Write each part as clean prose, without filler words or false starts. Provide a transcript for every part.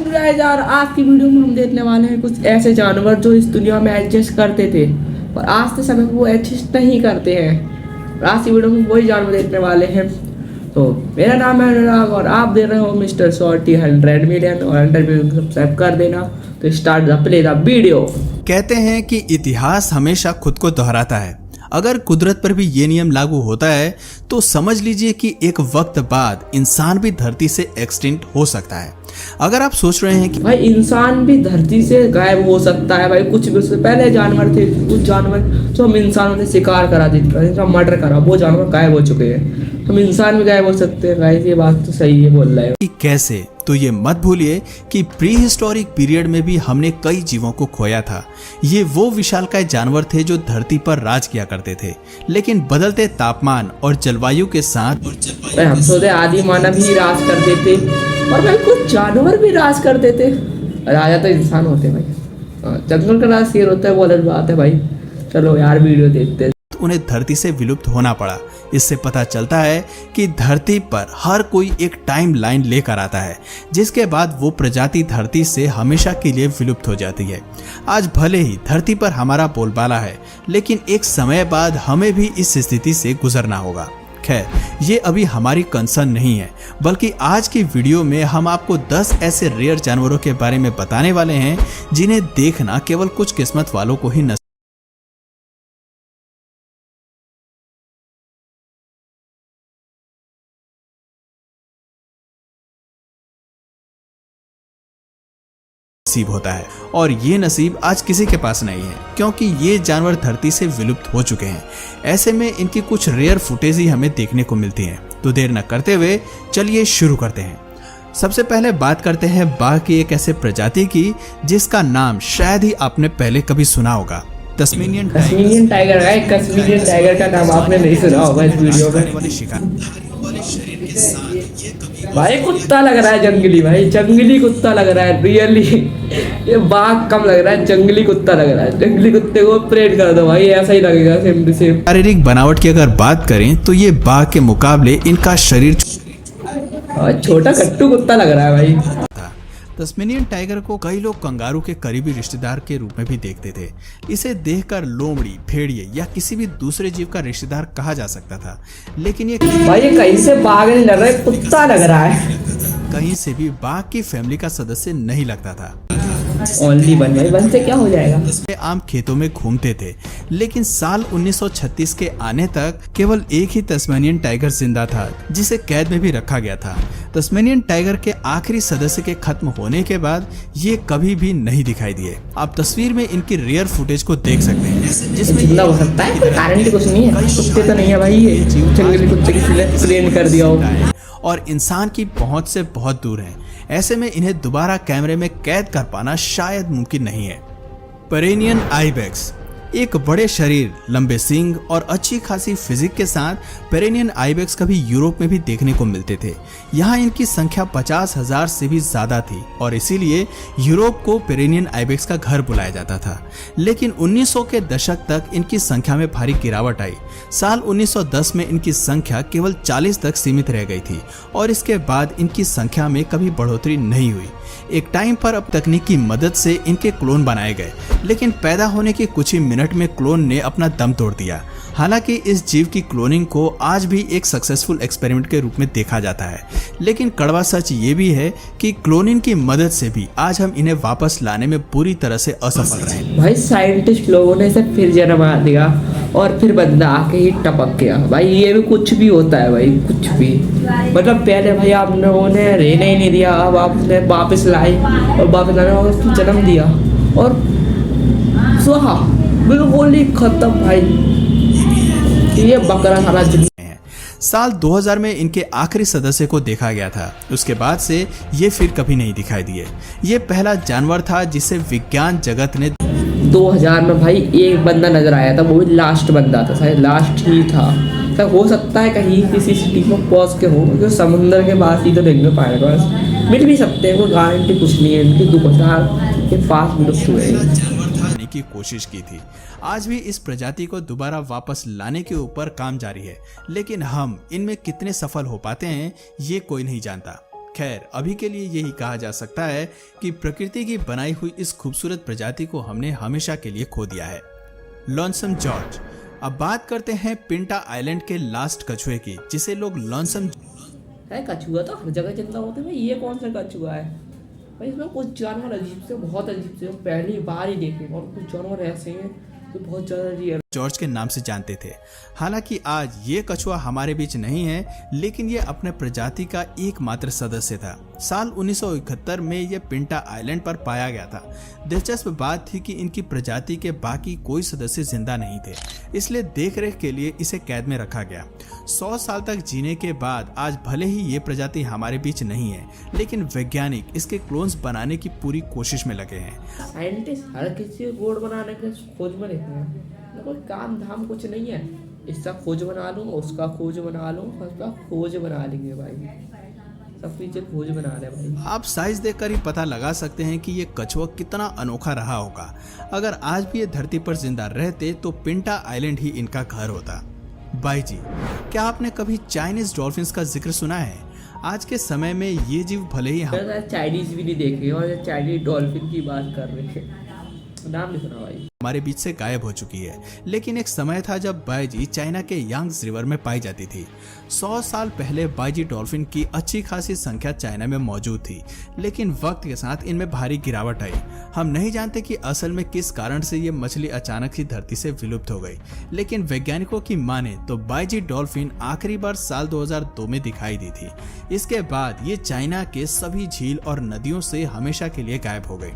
Guys यार, आज की वीडियो में हम देखने वाले हैं कुछ ऐसे जानवर जो इस दुनिया में एग्जिस्ट करते थे पर आज के समय में वो एग्जिस्ट नहीं करते हैं। और आज की वीडियो में वही जानवर देखने वाले हैं। तो मेरा नाम है अनुराग और आप देख रहे हो मिस्टर शॉर्टी 100 मिलियन और 100 मिलियन सब्सक्राइब कर देना। तो start the play the video. कहते हैं कि इतिहास हमेशा खुद को दोहराता है। अगर कुदरत पर भी ये नियम लागू होता है तो समझ लीजिए कि एक वक्त बाद इंसान भी धरती से एक्सटिंक्ट हो सकता है। अगर आप सोच रहे हैं कि भाई इंसान भी धरती से गायब हो सकता है, भाई कुछ भी उससे पहले जानवर थे, कुछ जानवर जो हम इंसानों ने शिकार करा दिया, मर्डर करा, वो जानवर गायब हो चुके हैं। हम इंसान भी गायब हो सकते हैं। गाइस ये बात तो सही है बोल रहे हो कि कैसे, तो ये मत भूलिए कि प्री हिस्टोरिक पीरियड में भी हमने कई जीवों को खोया था। ये वो विशालकाय जानवर थे जो धरती पर राज किया करते थे, लेकिन बदलते तापमान और जलवायु के साथ हम सोचे आदि मानव ही राज करते थे और भाई कुछ जानवर भी राज करते थे। राजा तो इंसान होते हैं भाई, जंगल का राज शेर होता है, वो अलग बात है भाई। चलो यार वीडियो देखते हैं। उन्हें धरती से विलुप्त होना पड़ा। इससे पता चलता है कि धरती पर हर कोई एक टाइम लाइन लेकर आता है, जिसके बाद वो प्रजाति धरती से हमेशा के लिए विलुप्त हो जाती है। आज भले ही धरती पर हमारा बोलबाला है, लेकिन एक समय बाद हमें भी इस स्थिति से गुजरना होगा। खैर, ये अभी हमारी कंसर्न नहीं है, bल्कि आज की वीडियो में हम आपको 10 ऐसे रेयर जानवरों के बारे में बताने वाले हैं जिन्हें देखना केवल कुछ किस्मत वालों को ही नसीब होता है। और ये नसीब आज किसी के पास नहीं है, क्योंकि ये जानवर धरती से विलुप्त हो चुके हैं। ऐसे में इनकी कुछ रेयर फुटेज ही हमें देखने को मिलती हैं। तो देर न करते हुए चलिए शुरू करते हैं। सबसे पहले बात करते हैं बाघ की एक ऐसे प्रजाति की जिसका नाम शायद ही आपने पहले कभी सुना होगा, तस्मानियन टाइगर। कश्मीरियन टाइगर का नाम आपने नहीं सुना होगा इस वीडियो में। भाई कुत्ता लग रहा है, जंगली भाई, जंगली कुत्ता लग रहा है रियली। ये बाघ कम लग रहा है, जंगली कुत्ता लग रहा है। जंगली कुत्ते को प्रेड कर दो भाई, ऐसा ही लगेगा सेम टू सेम। शारीरिक बनावट की अगर बात करें तो ये बाघ के मुकाबले इनका शरीर छोटा कट्टू कुत्ता लग रहा है भाई। तस्मानियन टाइगर को कई लोग कंगारू के करीबी रिश्तेदार के रूप में भी देखते थे। इसे देखकर लोमड़ी, भेड़िए या किसी भी दूसरे जीव का रिश्तेदार कहा जा सकता था, लेकिन ये भाई ये कहीं से बाघ नहीं लग रहा है, कुत्ता लग रहा है। कहीं से भी बाघ की फैमिली का सदस्य नहीं लगता था। ओनली वन भाई, वन से क्या हो जाएगा। आम खेतों में घूमते थे, लेकिन साल 1936 के आने तक केवल एक ही तस्मानियन टाइगर जिंदा था, जिसे कैद में भी रखा गया था। तस्मानियन टाइगर के आखिरी सदस्य के खत्म होने के बाद ये कभी भी नहीं दिखाई दिए। आप तस्वीर में इनकी रेयर फुटेज को देख सकते हैं, जिसमें जिंदा हो सकता है, कोई गारंटी कुछ नहीं है। कुत्ते तो नहीं है भाई, ये जंगली कुत्ते की ट्रेन कर दिया हो और इंसान की पहुंच से बहुत दूर हैं। ऐसे में इन्हें दोबारा कैमरे में कैद कर पाना शायद मुमकिन नहीं है। पेरेनियन आइबेक्स एक बड़े शरीर, लंबे सींग और अच्छी खासी फिजिक के साथ पेरेनियन आइबेक्स कभी यूरोप में भी देखने को मिलते थे। यहाँ इनकी संख्या 50,000 से भी ज्यादा थी और इसीलिए यूरोप को पेरेनियन आइबेक्स का घर बुलाया जाता था। लेकिन 1900 के दशक तक इनकी संख्या में भारी गिरावट आई। साल 1910 में इनकी संख्या केवल 40 तक सीमित रह गई थी और इसके बाद इनकी संख्या में कभी बढ़ोतरी नहीं हुई। एक टाइम पर अब तकनीक की मदद से इनके क्लोन बनाए गए, लेकिन पैदा होने के कुछ ही मिनट में क्लोन ने अपना दम तोड़ दिया। हालांकि इस जीव की क्लोनिंग को आज भी एक सक्सेसफुल एक्सपेरिमेंट के रूप में देखा जाता है, लेकिन कड़वा सच ये भी है कि क्लोनिंग की मदद से भी आज हम इन्हें वापस लाने में पूरी तरह से असफल रहे। भाई साइंटिस्ट लोगों ने इसे फिर जन्मा दिया और फिर बंदा आके ही टपक गया। भाई ये भी कुछ भी होता है भाई, कुछ भी। मतलब पहले भाई आप लोगों ने रहने ही नहीं दिया, अब आपने वापस लाए और वापस लाने और उसको जन्म दिया और स्वाहा बिल्कुल ही खत्म भाई। ये बकरा सारा साल 2000 में इनके आखिरी सदस्य को देखा गया था। उसके बाद से ये फिर कभी नहीं दिखाई दिए। ये पहला जानवर था जिसे विज्ञान जगत ने 2000 में भाई एक बंदा नजर आया था, वो भी लास्ट बंदा था, शायद लास्ट ही था। तो हो सकता है कहीं किसी सिटी में पहुंच के हो, क्योंकि समुद्र के पास ही तो देखने पाएगा, मिल भी सकते हैं, कोई गारंटी कुछ नहीं है। इनकी 2000 के पास विलुप्त हुए की कोशिश की थी। आज भी इस प्रजाति को दोबारा वापस लाने के ऊपर काम जारी है, लेकिन हम इनमें कितने सफल हो पाते हैं ये कोई नहीं जानता। खैर अभी के लिए यही कहा जा सकता है कि प्रकृति की बनाई हुई इस खूबसूरत प्रजाति को हमने हमेशा के लिए खो दिया है। लॉन्सम जॉर्ज। अब बात करते हैं पिंटा आइलैंड के लास्ट कछुए की, जिसे लोग लॉन्सम है। कछुआ तो हर जगह जिंदा होते हैं भाई, ये कौन सा कछुआ है भाई? इसमें कुछ जानवर अजीब से, बहुत अजीब से, पहली बार ही देखे। और कुछ जानवर ऐसे हैं जो बहुत ज्यादा रियल जॉर्ज के नाम से जानते थे। हालांकि आज ये कछुआ हमारे बीच नहीं है, लेकिन ये अपने प्रजाति का एकमात्र सदस्य था। साल 1971 में ये पिंटा आइलैंड पर पाया गया था। दिलचस्प बात थी कि इनकी प्रजाति के बाकी कोई सदस्य जिंदा नहीं थे, इसलिए देखरेख के लिए इसे कैद में रखा गया। 100 साल तक जीने के बाद आज भले ही ये प्रजाति हमारे बीच नहीं है, लेकिन वैज्ञानिक इसके क्लोन्स बनाने की पूरी कोशिश में लगे हैं। साइंटिस्ट हर किसी को बोर्ड बनाने के खोज में रहते हैं, कोई काम धाम कुछ नहीं है। इसका खोज बना लूँ, उसका खोज बना लूँ, उसका खोज बना लेंगे भाई, सब पीछे खोज बना रहे हैं भाई। आप साइज देखकर ही पता लगा सकते हैं कि ये कछुआ कितना अनोखा रहा होगा। अगर आज भी ये धरती पर जिंदा रहते तो पिंटा आइलैंड ही इनका घर होता। भाई जी, क्या आपने कभी चाइनीज डॉल्फिन्स का जिक्र सुना है? आज के समय में ये जीव भले ही चाइनीज भी नहीं देखे और चाइनीज डॉल्फिन की बात कर रहे हैं, नाम नहीं सुना भाई। हमारे बीच से गायब हो चुकी है, लेकिन एक समय था जब बाईजी चाइना के यांग्स रिवर में पाई जाती थी। 100 साल पहले बाईजी डॉल्फिन की अच्छी खासी संख्या चाइना में मौजूद थी, लेकिन वक्त के साथ इनमें भारी गिरावट आई। हम नहीं जानते कि असल में किस कारण से ये मछली अचानक ही धरती से विलुप्त हो गई, लेकिन वैज्ञानिकों की माने तो बाईजी डॉल्फिन आखिरी बार साल 2002 में दिखाई दी थी। इसके बाद ये चाइना के सभी झील और नदियों से हमेशा के लिए गायब हो गई।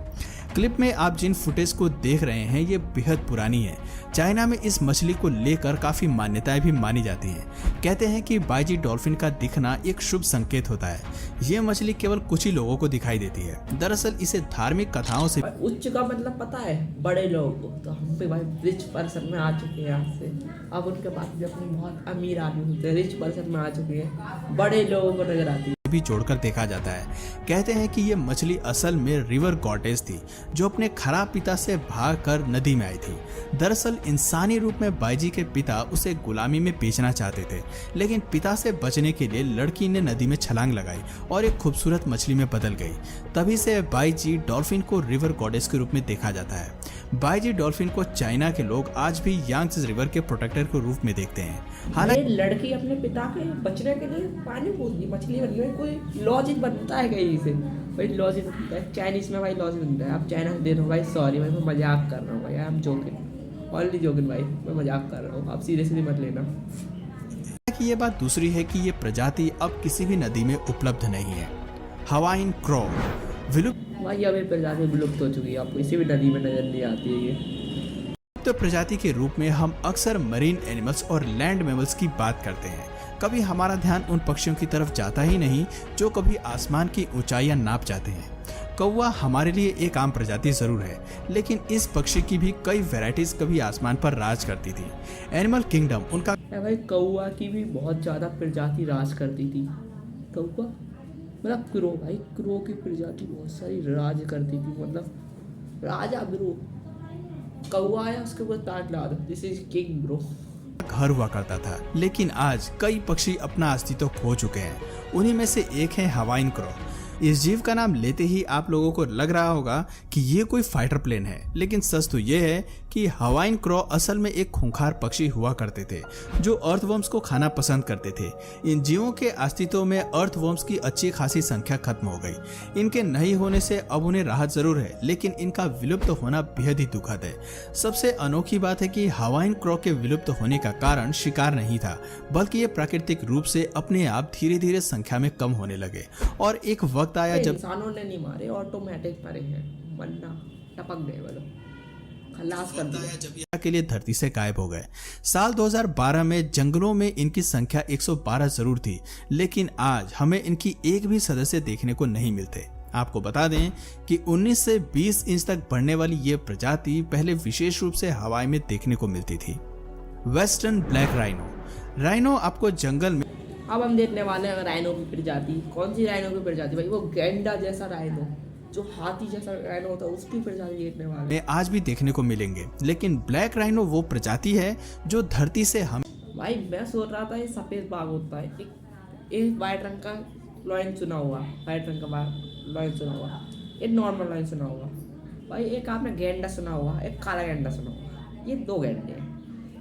क्लिप में आप जिन फुटेज को देख रहे हैं ये बेहद पुरानी है। चाइना में इस मछली को लेकर काफी मान्यताएं भी मानी जाती हैं। कहते हैं कि बाईजी डॉल्फिन का दिखना एक शुभ संकेत होता है। ये मछली केवल कुछ ही लोगों को दिखाई देती है। दरअसल इसे धार्मिक कथाओं से उच्च का मतलब पता है, बड़े लोग। तो हम पे भाई रिच पर्सन में आ चुके हैं यहाँ से, अब उनके पास भी अपने बहुत अमीर आदमी होते हैं, रिच पर्सन में आ चुके हैं, बड़े लोगों को नजर आती है भी जोड़कर देखा जाता है। कहते हैं कि ये मछली असल में रिवर गॉडेस थी, जो अपने खराब पिता से भागकर नदी में आई थी। दरअसल इंसानी रूप में बाईजी के पिता उसे गुलामी में बेचना चाहते थे, लेकिन पिता से बचने के लिए लड़की ने नदी में छलांग लगाई और एक खूबसूरत मछली में बदल गई। तभी से बाईजी डॉल्फिन को रिवर गॉडेस के रूप में देखा जाता है। बाईजी डॉल्फिन को चाइना के लोग आज भी यांग्स रिवर के प्रोटेक्टर के रूप में देखते हैं। हालांकि लड़की अपने पिता के बचने के लिए पानी पूछती, मछली बन गई, कोई लॉजिक बनता है कहीं से भाई, लॉजिक बनता है चाइनीज में भाई, लॉजिक बनता है। आप चाइना दे रहे हो भाई, सॉरी भाई, मैं मजाक कर रहा हूँ भाई, I am joking, only joking भाई, मैं मजाक कर रहा हूँ, आप सीरियसली मत लेना। कि ये बात दूसरी है कि ये प्रजाति अब किसी भी नदी में उपलब्ध नहीं है। हवाइन क्रो विलुप्त भाई अब ये प्रजाति विलुप्त हो चुकी है, आपको किसी भी नदी में नजर नहीं आती है ये। तो प्रजाति के रूप में हम अक्सर मरीन एनिमल्स और लैंड मैमल्स की बात करते हैं। कभी हमारा ध्यान उन पक्षियों की तरफ जाता ही नहीं जो कभी आसमान की ऊंचाइयां नाप जाते हैं। कौवा हमारे लिए एक आम प्रजाति जरूर है, लेकिन इस पक्षी की भी कई वैरायटीज कभी आसमान पर राज करती थी। एनिमल किंगडम उनका भाई, कौवा की भी बहुत ज्यादा प्रजाति राज करती थी। कौवा मतलब क्रो भाई, क्रो की प्रजाति बहुत सारी राज करती थी, मतलब राजा ब्रो। कौवा आया उसके ऊपर ताज ला दो, दिस इज किंग ब्रो। घर हुआ करता था, लेकिन आज कई पक्षी अपना अस्तित्व खो चुके हैं। उन्हीं में से एक है हवाइन क्रो। इस जीव का नाम लेते ही आप लोगों को लग रहा होगा कि ये कोई फाइटर प्लेन है, लेकिन सच तो ये है कि हवाइन क्रो असल में एक खूंखार पक्षी हुआ करते थे जो अर्थवर्म्स को खाना पसंद करते थे। इन जीवों के अस्तित्व में अर्थवर्म्स की अच्छी खासी संख्या खत्म हो गई। इनके नहीं होने से अब उन्हें राहत जरूर है, लेकिन इनका विलुप्त होना बेहद ही दुखद है। सबसे अनोखी बात है कि हवाइन क्रो के विलुप्त होने का कारण शिकार नहीं था, बल्कि ये प्राकृतिक रूप से अपने आप धीरे धीरे संख्या में कम होने लगे। और एक वक्त आया जब इंसानों ने नहीं मारे, ऑटोमेटिक मारे हैं, वरना टपक गए वालों, खलास कर दिया जब के लिए धरती से गायब हो गए। साल 2012 में जंगलों में इनकी संख्या 112 जरूर थी, लेकिन आज हमें इनकी एक भी सदस्य देखने को नहीं मिलते। आपको बता दें कि 19 से 20 इंच तक बढ़ने वाली ये प्रजाति पहले विशेष रूप से हवाई में देखने को मिलती थी। Western black rhino. राइनो आपको जंगल में अब हम देखने वाले हैं राइनो की प्रजाति। कौन सी राइनो की प्रजाति भाई? वो गैंडा जैसा राइनो, जो हाथी जैसा राइनो होता है, उसकी प्रजाति देखने वाले में आज भी देखने को मिलेंगे। लेकिन ब्लैक राइनो वो प्रजाति है जो धरती से हम भाई, मैं सोच रहा था ये सफेद बाघ होता है, एक वाइट रंग का लाइन सुना होगा, वाइट रंग का लाइन सुना होगा, एक नॉर्मल लाइन सुना होगा भाई, एक आपने गैंडा सुना होगा, एक काला गैंडा सुना होगा। ये 2 गैंडे हैं,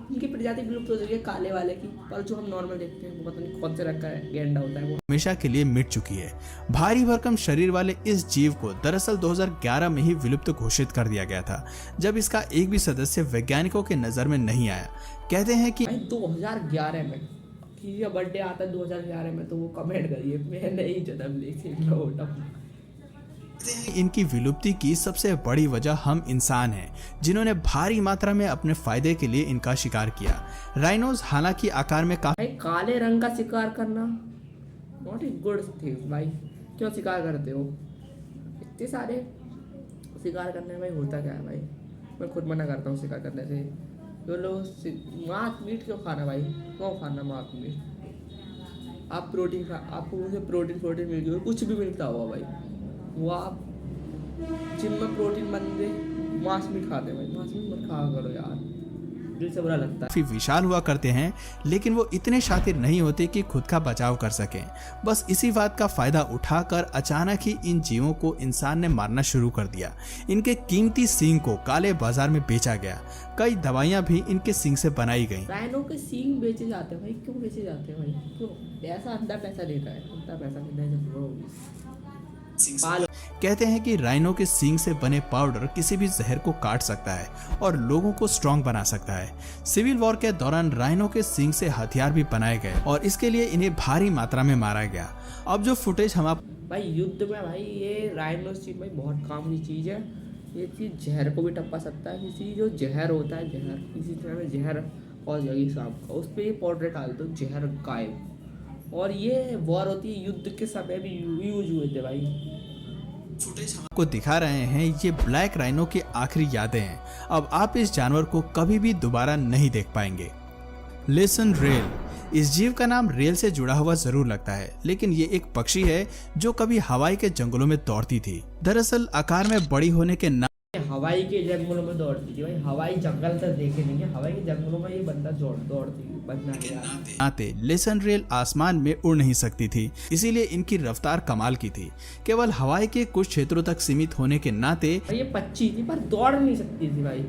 इनकी प्रजाति विलुप्त हो चुकी है काले वाले की, पर जो हम नॉर्मल देखते हैं वो पता नहीं कौन से रंग का गैंडा होता है वो हमेशा के लिए मिट चुकी है। भारी भरकम शरीर वाले इस जीव को दरअसल 2011 में ही विलुप्त घोषित कर दिया गया था, जब इसका एक भी सदस्य वैज्ञानिकों के नजर में नहीं आया। कहते हैं कि 2011 में किसी का बर्थडे आता है 2011 में तो वो कमेंट करिए मैं नहीं जन्म ली थी। इनकी विलुप्ति की सबसे बड़ी वजह हम इंसान हैं, जिन्होंने भारी मात्रा में अपने फायदे के लिए इनका शिकार किया। राइनोज हालांकि आकार में काफी काले रंग का शिकार करना नॉट ए गुड थिंग भाई, क्यों शिकार करते हो? इतने सारे शिकार करने में भाई होता क्या है भाई? मैं खुद मना करता हूँ शिकार करने से। जो लोग मांस मीट क्यों खाना भाई, क्यों खाना मांस मीट? आप प्रोटीन आपको मुझे प्रोटीन मिल गया, कुछ भी मिलता होगा भाई, वो आप जिम में प्रोटीन बनते मांस मीट खाते भाई, मांस मीट मत खा करो यार, दिल से बुरा लगता है। काफी विशाल हुआ करते हैं, लेकिन वो इतने शातिर नहीं होते कि खुद का बचाव कर सकें। बस इसी बात का फायदा उठाकर अचानक ही इन जीवों को इंसान ने मारना शुरू कर दिया। इनके कीमती सींग को काले बाजार में बेचा गया, कई दवाइयां भी इनके सींग से बनाई गई। राइनो के सींग बेचे जाते हैं भाई, क्यों बेचे जाते हैं भाई? क्यों? ऐसा अंधा पैसा देता है, अंधा पैसा देता है। कहते हैं कि राइनो के सींग से बने पाउडर किसी भी जहर को काट सकता है और लोगों को स्ट्रांग बना सकता है। सिविल वॉर के दौरान राइनो के सींग से हथियार भी बनाए गए और इसके लिए इन्हें भारी मात्रा में मारा गया। अब जो फुटेज हम आप भाई युद्ध में भाई ये राइनो चीज भाई बहुत काम की चीज है। ये चीज जहर को भी टपका सकता है, किसी जो जहर होता है, जहर किसी तरह में जहर और जगह सांप का, उस पर ये पाउडर डाल दो, जहर गायब। और ये वॉर होती है, युद्ध के समय भी यूज हुए थे भाई। फुटेज आपको दिखा रहे हैं, ये ब्लैक राइनो की आखिरी यादें हैं। अब आप इस जानवर को कभी भी दोबारा नहीं देख पाएंगे। लेसन रेल, इस जीव का नाम रेल से जुड़ा हुआ जरूर लगता है, लेकिन ये एक पक्षी है जो कभी हवाई के जंगलों में दौड़ती थी। दरअसल आकार में बड़ी होने के हवाई के जंगलों में दौड़ती थी भाई, हवाई जंगल तक देखे नहीं है, हवाई के जंगलों में ये बंदा दौड़ती नाते लेसन रेल आसमान में उड़ नहीं सकती थी, इसीलिए इनकी रफ्तार कमाल की थी। केवल हवाई के कुछ क्षेत्रों तक सीमित होने के नाते ये पक्षी थी पर दौड़ नहीं सकती थी भाई,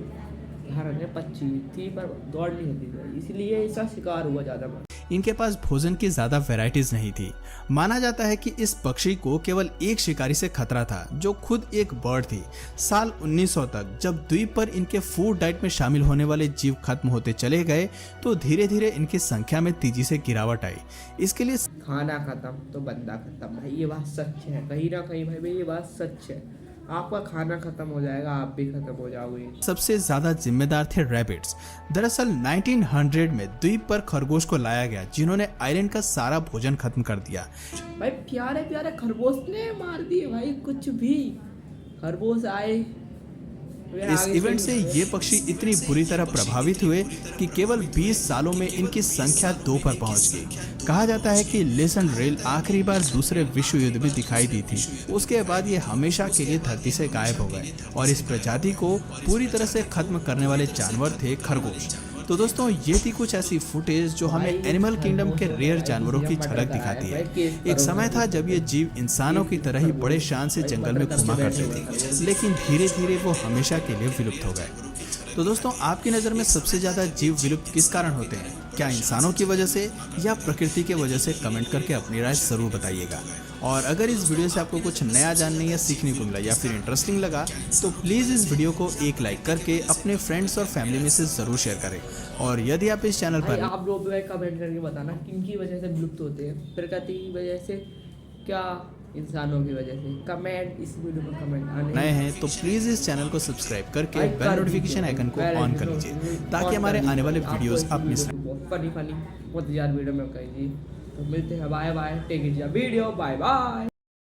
पक्षी थी पर दौड़ नहीं सकती थी, इसलिए इसका शिकार हुआ ज्यादा। इनके पास भोजन की ज्यादा वैरायटीज नहीं थी। माना जाता है कि इस पक्षी को केवल एक शिकारी से खतरा था, जो खुद एक बर्ड थी। साल 1900 तक जब द्वीप पर इनके फूड डाइट में शामिल होने वाले जीव खत्म होते चले गए, तो धीरे धीरे इनकी संख्या में तेजी से गिरावट आई। इसके लिए खाना खत्म तो बंदा खत्म भाई, ये बात सच है, कहीं ना कहीं भाई ये बात सच है। आपका खाना खत्म हो जाएगा, आप भी खत्म हो जाओगे। सबसे ज्यादा जिम्मेदार थे रैबिट्स। दरअसल 1900 में द्वीप पर खरगोश को लाया गया, जिन्होंने आइलैंड का सारा भोजन खत्म कर दिया। भाई प्यारे प्यारे खरगोश ने मार दिए भाई, कुछ भी खरगोश आए। इस इवेंट से ये पक्षी इतनी बुरी तरह प्रभावित हुए कि केवल 20 सालों में इनकी संख्या 2 पर पहुंच गई। कहा जाता है कि लेसन रेल आखिरी बार दूसरे विश्व युद्ध में दिखाई दी थी, उसके बाद ये हमेशा के लिए धरती से गायब हो गए और इस प्रजाति को पूरी तरह से खत्म करने वाले जानवर थे खरगोश। तो दोस्तों ये थी कुछ ऐसी फुटेज जो हमें एनिमल किंगडम के रेयर जानवरों की झलक दिखाती है। एक समय था जब ये जीव इंसानों की तरह ही बड़े शान से जंगल में घूमा करते थे, लेकिन धीरे धीरे वो हमेशा के लिए विलुप्त हो गए। तो दोस्तों आपकी नज़र में सबसे ज़्यादा जीव विलुप्त किस कारण होते हैं? क्या इंसानों की वजह से या प्रकृति की वजह से? कमेंट करके अपनी राय ज़रूर बताइएगा। और अगर इस वीडियो से आपको कुछ नया जानने या सीखने को मिला या फिर इंटरेस्टिंग लगा, तो प्लीज़ इस वीडियो को एक लाइक करके अपने फ्रेंड्स और फैमिली में से ज़रूर शेयर करें। और यदि आप इस चैनल पर आप लोग कमेंट करके बताना किन की वजह से विलुप्त होते हैं, प्रकृति की वजह से क्या इंसानों की वजह से? कमेंट इस वीडियो में कमेंट नए हैं तो प्लीज़ इस चैनल को सब्सक्राइब करके बेल नोटिफिकेशन आइकन को ऑन कर लीजिए, ताकि हमारे आने वाले वीडियोस आप मिस फनी बहुत यार वीडियो में कहीं जी। तो मिलते हैं, bye bye, take it video, bye bye.